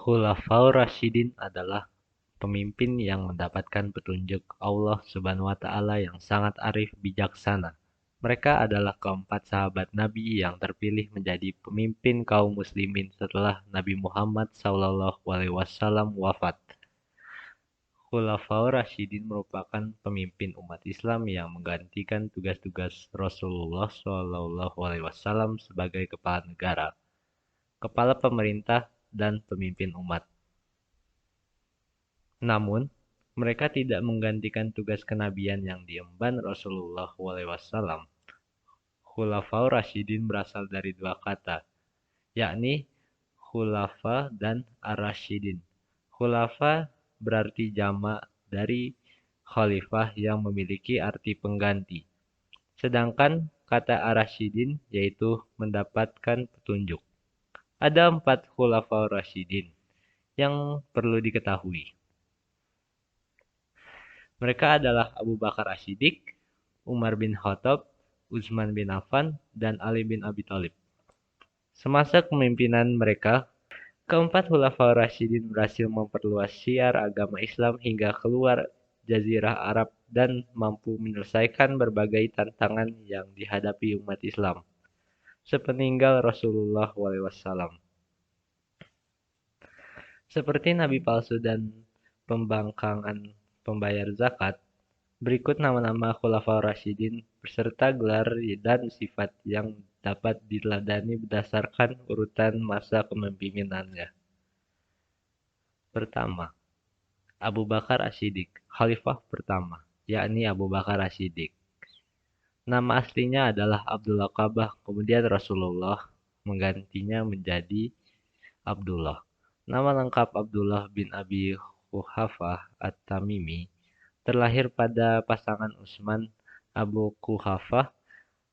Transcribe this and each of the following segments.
Khulafaur Rasyidin adalah pemimpin yang mendapatkan petunjuk Allah Subhanahu wa Ta'ala yang sangat arif bijaksana. Mereka adalah keempat sahabat Nabi yang terpilih menjadi pemimpin kaum muslimin setelah Nabi Muhammad SAW wafat. Khulafaur Rasyidin merupakan pemimpin umat Islam yang menggantikan tugas-tugas Rasulullah SAW sebagai kepala negara, kepala pemerintah, dan pemimpin umat. Namun, mereka tidak menggantikan tugas kenabian yang diemban Rasulullah SAW. Khulafaur Rasyidin berasal dari dua kata, yakni khulafa dan ar-rasyidin. Khulafa berarti jamak dari khalifah yang memiliki arti pengganti. Sedangkan kata ar-rasyidin yaitu mendapatkan petunjuk. Ada 4 khulafaur rasyidin yang perlu diketahui. Mereka adalah Abu Bakar As-Siddiq, Umar bin Khattab, Utsman bin Affan, dan Ali bin Abi Thalib. Semasa kepemimpinan mereka, keempat Khulafaur Rasyidin berhasil memperluas syiar agama Islam hingga keluar Jazirah Arab dan mampu menyelesaikan berbagai tantangan yang dihadapi umat Islam sepeninggal Rasulullah SAW. Seperti nabi palsu dan pembangkangan pembayar zakat, berikut nama-nama Khulafaur Rasyidin beserta gelar dan sifat yang dapat diteladani berdasarkan urutan masa kepemimpinannya. Pertama, Abu Bakar As-Siddiq, Khalifah pertama, yakni Abu Bakar As-Siddiq. Nama aslinya adalah Abdullah Kabah, kemudian Rasulullah menggantinya menjadi Abdullah. Nama lengkap Abdullah bin Abi Quhafah At-Tamimi terlahir pada pasangan Utsman Abu Quhafah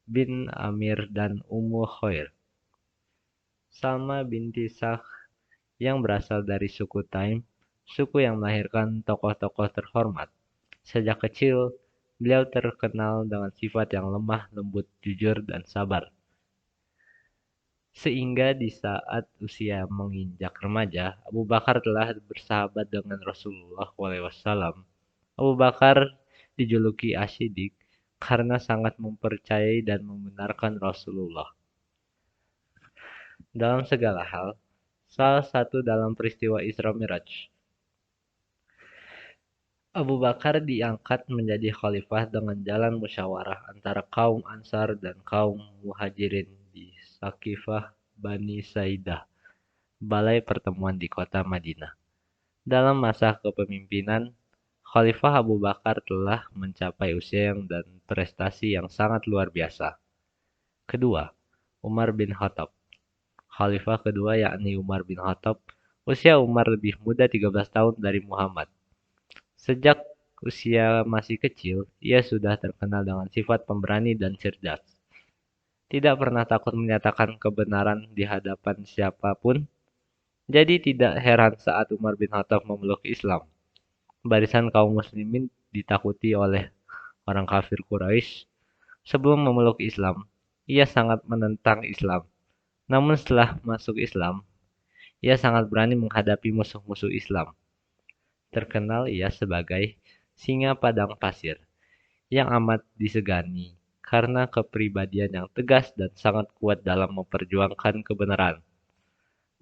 bin Amir dan Ummu Khair. Salma binti Sakh yang berasal dari suku Taim, suku yang melahirkan tokoh-tokoh terhormat. Sejak kecil, beliau terkenal dengan sifat yang lemah, lembut, jujur, dan sabar. Sehingga di saat usia menginjak remaja, Abu Bakar telah bersahabat dengan Rasulullah SAW. Abu Bakar dijuluki As-Siddiq karena sangat mempercayai dan membenarkan Rasulullah dalam segala hal, salah satu dalam peristiwa Isra Miraj. Abu Bakar diangkat menjadi khalifah dengan jalan musyawarah antara kaum Ansar dan kaum Muhajirin di Saqifah Bani Saidah, balai pertemuan di kota Madinah. Dalam masa kepemimpinan, Khalifah Abu Bakar telah mencapai usia dan prestasi yang sangat luar biasa. Kedua, Umar bin Khattab. Khalifah kedua yakni Umar bin Khattab. Usia Umar lebih muda 13 tahun dari Muhammad. Sejak usia masih kecil, ia sudah terkenal dengan sifat pemberani dan cerdas. Tidak pernah takut menyatakan kebenaran di hadapan siapapun. Jadi tidak heran saat Umar bin Khattab memeluk Islam. Barisan kaum muslimin ditakuti oleh orang kafir Quraisy. Sebelum memeluk Islam, ia sangat menentang Islam. Namun setelah masuk Islam, ia sangat berani menghadapi musuh-musuh Islam. Terkenal ia sebagai singa padang pasir yang amat disegani karena kepribadian yang tegas dan sangat kuat dalam memperjuangkan kebenaran.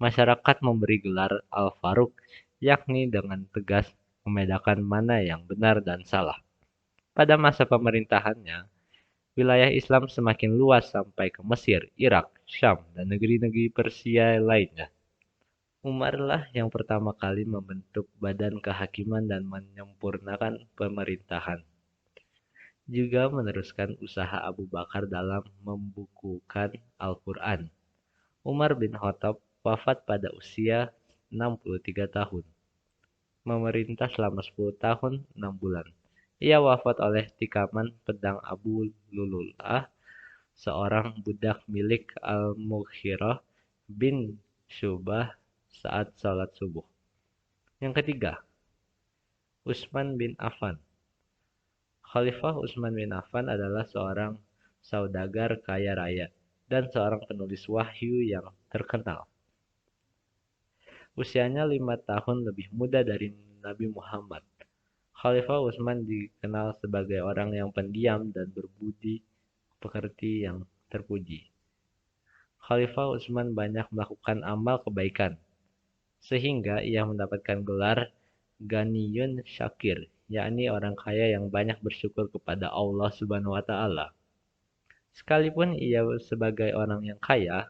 Masyarakat memberi gelar Al-Faruq, yakni dengan tegas membedakan mana yang benar dan salah. Pada masa pemerintahannya, wilayah Islam semakin luas sampai ke Mesir, Irak, Syam, dan negeri-negeri Persia lainnya. Umarlah yang pertama kali membentuk badan kehakiman dan menyempurnakan pemerintahan. Juga meneruskan usaha Abu Bakar dalam membukukan Al-Quran. Umar bin Khattab wafat pada usia 63 tahun. Memerintah selama 10 tahun 6 bulan. Ia wafat oleh tikaman pedang Abu Lulu'ah, seorang budak milik Al-Mughirah bin Syu'bah saat salat subuh. Yang ketiga, Utsman bin Affan. Khalifah Utsman bin Affan adalah seorang saudagar kaya raya dan seorang penulis wahyu yang terkenal. Usianya 5 tahun lebih muda dari Nabi Muhammad. Khalifah Utsman dikenal sebagai orang yang pendiam dan berbudi pekerti yang terpuji. Khalifah Utsman banyak melakukan amal kebaikan, sehingga ia mendapatkan gelar Ghaniyun Syakir, yakni orang kaya yang banyak bersyukur kepada Allah Subhanahu wa taala. Sekalipun ia sebagai orang yang kaya,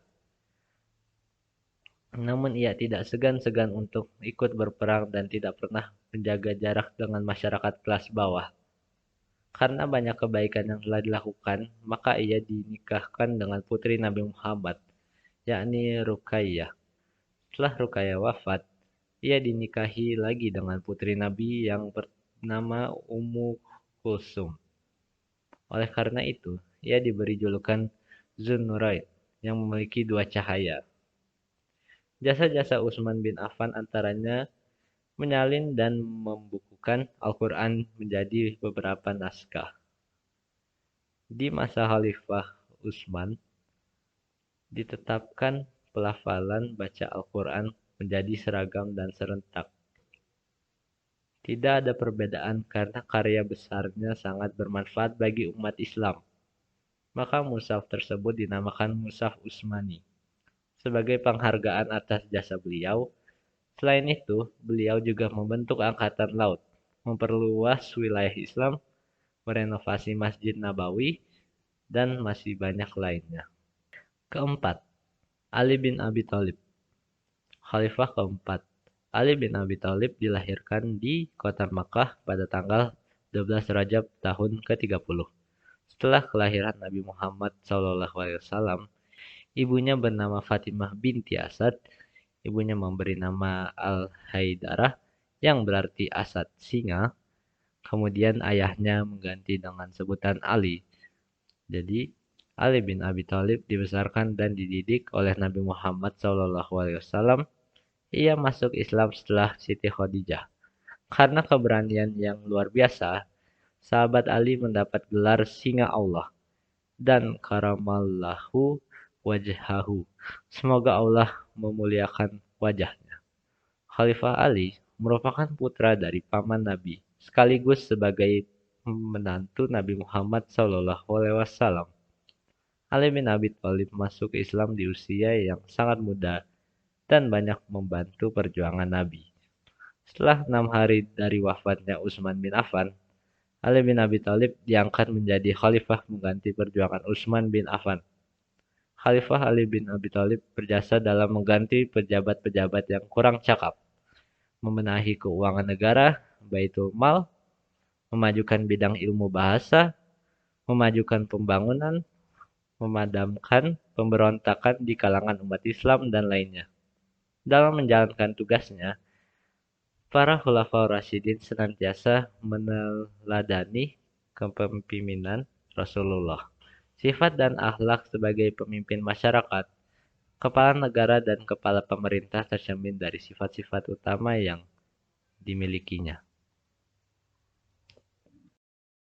namun ia tidak segan-segan untuk ikut berperang dan tidak pernah menjaga jarak dengan masyarakat kelas bawah. Karena banyak kebaikan yang telah dilakukan, maka ia dinikahkan dengan putri Nabi Muhammad, yakni Ruqayyah. Setelah Ruqayyah wafat, ia dinikahi lagi dengan putri Nabi yang bernama Ummu Kulsum. Oleh karena itu, ia diberi julukan Zunnurain, yang memiliki dua cahaya. Jasa-jasa Utsman bin Affan antaranya menyalin dan membukukan Al-Quran menjadi beberapa naskah. Di masa Khalifah Utsman, ditetapkan pelafalan baca Al-Quran menjadi seragam dan serentak. Tidak ada perbedaan karena karya besarnya sangat bermanfaat bagi umat Islam. Maka mushaf tersebut dinamakan Mushaf Utsmani sebagai penghargaan atas jasa beliau. Selain itu, beliau juga membentuk angkatan laut, memperluas wilayah Islam, merenovasi Masjid Nabawi, dan masih banyak lainnya. Keempat, Ali bin Abi Thalib. Khalifah keempat, Ali bin Abi Thalib dilahirkan di kota Makkah pada tanggal 12 Rajab tahun ke-30. Setelah kelahiran Nabi Muhammad SAW, ibunya bernama Fatimah binti Asad. Ibunya memberi nama Al-Haidarah yang berarti Asad singa. Kemudian ayahnya mengganti dengan sebutan Ali. Jadi Ali bin Abi Thalib dibesarkan dan dididik oleh Nabi Muhammad SAW. Ia masuk Islam setelah Siti Khadijah. Karena keberanian yang luar biasa, sahabat Ali mendapat gelar Singa Allah dan karamallahu wajhahu. Semoga Allah memuliakan wajahnya. Khalifah Ali merupakan putra dari paman Nabi, sekaligus sebagai menantu Nabi Muhammad SAW. Ali bin Abi Thalib masuk Islam di usia yang sangat muda dan banyak membantu perjuangan Nabi. Setelah 6 hari dari wafatnya Utsman bin Affan, Ali bin Abi Thalib diangkat menjadi khalifah mengganti perjuangan Utsman bin Affan. Khalifah Ali bin Abi Thalib berjasa dalam mengganti pejabat-pejabat yang kurang cakap, membenahi keuangan negara, Baitul Mal, memajukan bidang ilmu bahasa, memajukan pembangunan, memadamkan pemberontakan di kalangan umat Islam, dan lainnya. Dalam menjalankan tugasnya, para Khulafaur Rasyidin senantiasa meneladani kepemimpinan Rasulullah. Sifat dan akhlak sebagai pemimpin masyarakat, kepala negara dan kepala pemerintah tercermin dari sifat-sifat utama yang dimilikinya.